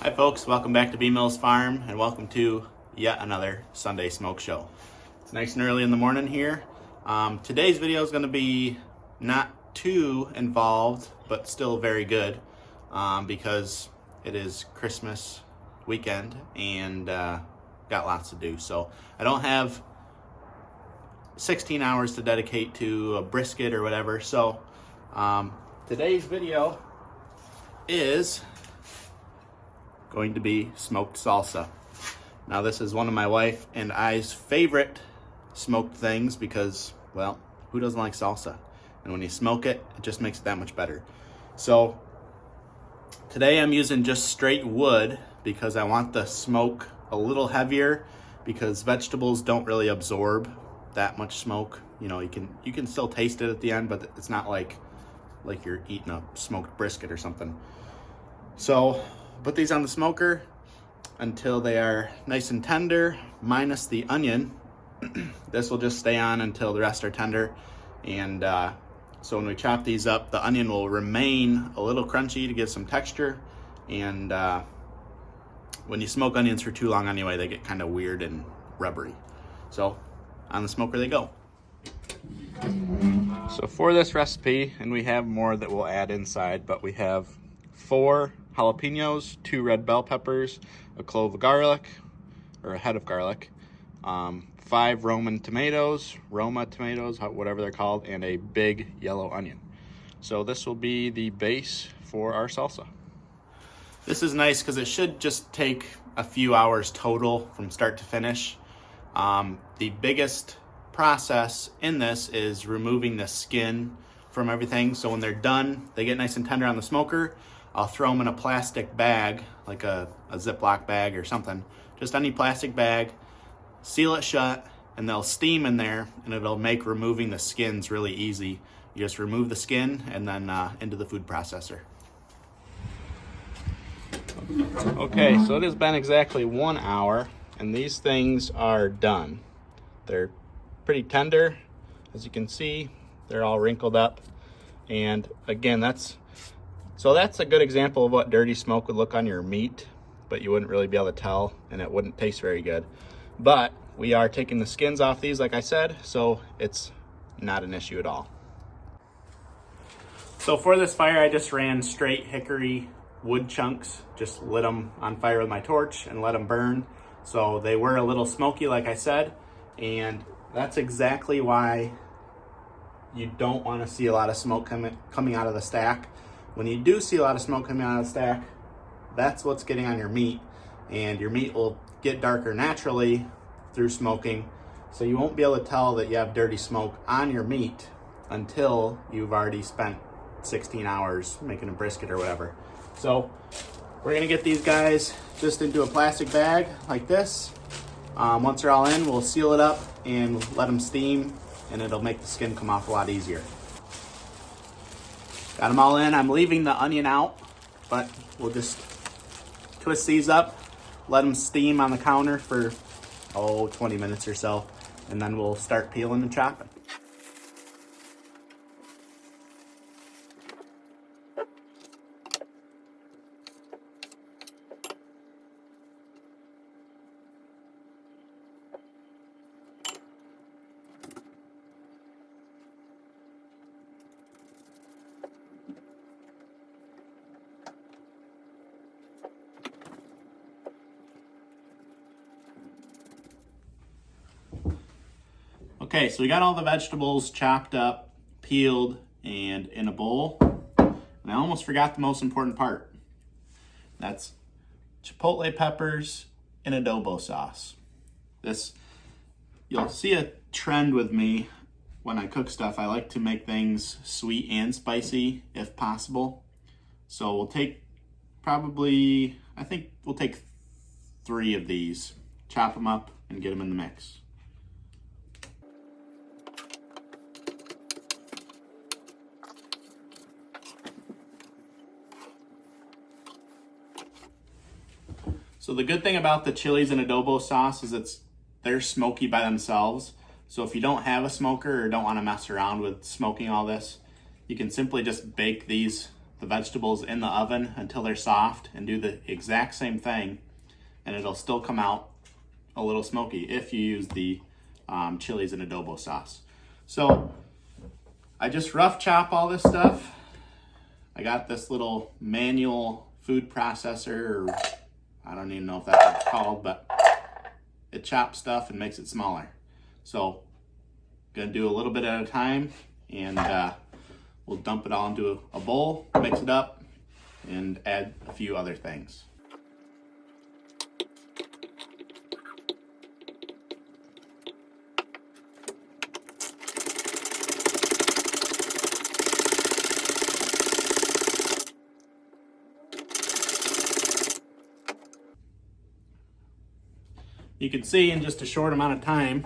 Hi folks, welcome back to B Mills Farm and welcome to yet another Sunday smoke show. It's nice and early in the morning here. Today's video is going to be not too involved but still very good because it is Christmas weekend and got lots to do. So I don't have 16 hours to dedicate to a brisket or whatever. So today's video is going to be smoked salsa. Now this is one of my wife and I's favorite smoked things because, well, who doesn't like salsa? And when you smoke it, it just makes it that much better. So today I'm using just straight wood because I want the smoke a little heavier because vegetables don't really absorb that much smoke. You know, you can still taste it at the end, but it's not like you're eating a smoked brisket or something. So put these on the smoker until they are nice and tender, minus the onion. This will just stay on until the rest are tender. And so when we chop these up, the onion will remain a little crunchy to give some texture. And when you smoke onions for too long anyway, they get kind of weird and rubbery. So on the smoker they go. So for this recipe, and we have more that we'll add inside, but we have 4 jalapenos, 2 red bell peppers, a clove of garlic, or a head of garlic, 5 Roma tomatoes, whatever they're called, and a big yellow onion. So this will be the base for our salsa. This is nice because it should just take a few hours total from start to finish. The biggest process in this is removing the skin from everything. So when they're done, they get nice and tender on the smoker. I'll throw them in a plastic bag, like a Ziploc bag or something. Just any plastic bag, seal it shut, and they'll steam in there, and it'll make removing the skins really easy. You just remove the skin and then into the food processor. Okay, so it has been exactly 1 hour, and these things are done. They're pretty tender, as you can see. They're all wrinkled up, and again, that's a good example of what dirty smoke would look on your meat, but you wouldn't really be able to tell, and it wouldn't taste very good. But we are taking the skins off these, like I said, so it's not an issue at all. So for this fire, I just ran straight hickory wood chunks, just lit them on fire with my torch and let them burn. So they were a little smoky, like I said, and that's exactly why you don't want to see a lot of smoke coming out of the stack. When you do see a lot of smoke coming out of the stack, that's what's getting on your meat, and your meat will get darker naturally through smoking, so you won't be able to tell that you have dirty smoke on your meat until you've already spent 16 hours making a brisket or whatever. So we're gonna get these guys just into a plastic bag like this. Once they're all in, we'll seal it up and let them steam, and it'll make the skin come off a lot easier. Got them all in. I'm leaving the onion out, but we'll just twist these up, let them steam on the counter for 20 minutes or so, and then we'll start peeling and chopping. Okay, so we got all the vegetables chopped up, peeled, and in a bowl. And I almost forgot the most important part. That's chipotle peppers in adobo sauce. You'll see a trend with me when I cook stuff. I like to make things sweet and spicy if possible. So we'll take I think we'll take 3 of these, chop them up, and get them in the mix. So the good thing about the chilies and adobo sauce is they're smoky by themselves. So if you don't have a smoker or don't want to mess around with smoking all this, you can simply just bake these the vegetables in the oven until they're soft and do the exact same thing, and it'll still come out a little smoky if you use the chilies and adobo sauce. So I just rough chop all this stuff. I got this little manual food processor, or I don't even know if that's what it's called, but it chops stuff and makes it smaller. So gonna do a little bit at a time, and we'll dump it all into a bowl, mix it up, and add a few other things. You can see in just a short amount of time,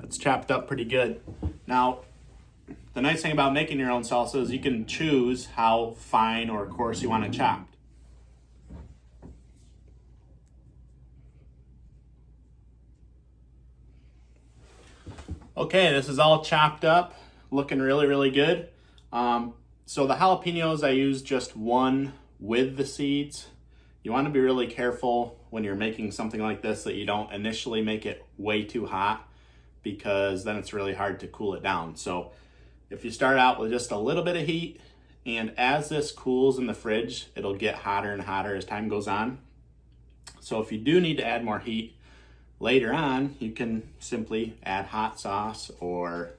it's chopped up pretty good. Now, the nice thing about making your own salsa is you can choose how fine or coarse you want it chopped. Okay, this is all chopped up, looking really, really good. So the jalapenos, I use just one with the seeds. You want to be really careful when you're making something like this that you don't initially make it way too hot, because then it's really hard to cool it down. So if you start out with just a little bit of heat, and as this cools in the fridge, it'll get hotter and hotter as time goes on. So if you do need to add more heat later on, you can simply add hot sauce or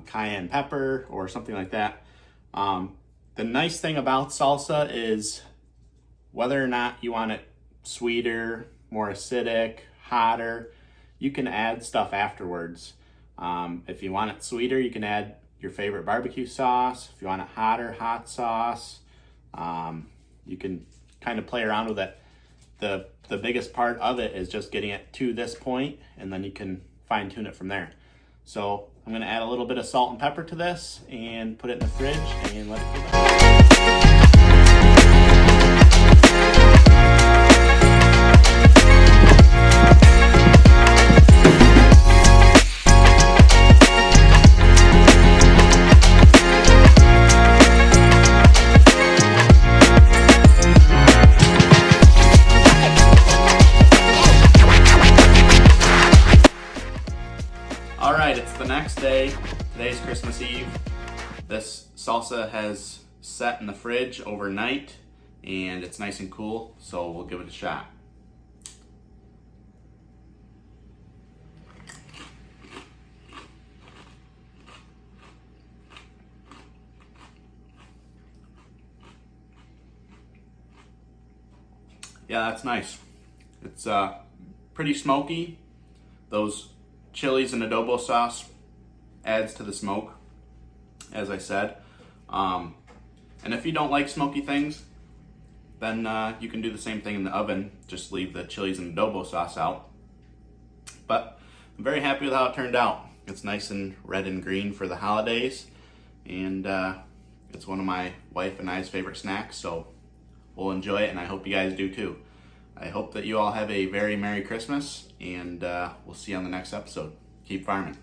cayenne pepper or something like that. The nice thing about salsa is whether or not you want it sweeter, more acidic, hotter, you can add stuff afterwards. If you want it sweeter, you can add your favorite barbecue sauce. If you want it hotter, hot sauce. You can kind of play around with it. The biggest part of it is just getting it to this point, and then you can fine tune it from there. So I'm gonna add a little bit of salt and pepper to this and put it in the fridge and let it cool down. All right, it's the next day. Today's Christmas Eve. This salsa has set in the fridge overnight and it's nice and cool, so we'll give it a shot. Yeah, that's nice. It's pretty smoky. Those chilies and adobo sauce adds to the smoke, as I said. And if you don't like smoky things, then you can do the same thing in the oven. Just leave the chilies and adobo sauce out. But I'm very happy with how it turned out. It's nice and red and green for the holidays, and it's one of my wife and I's favorite snacks, so we'll enjoy it, and I hope you guys do too. I hope that you all have a very Merry Christmas, and we'll see you on the next episode. Keep farming.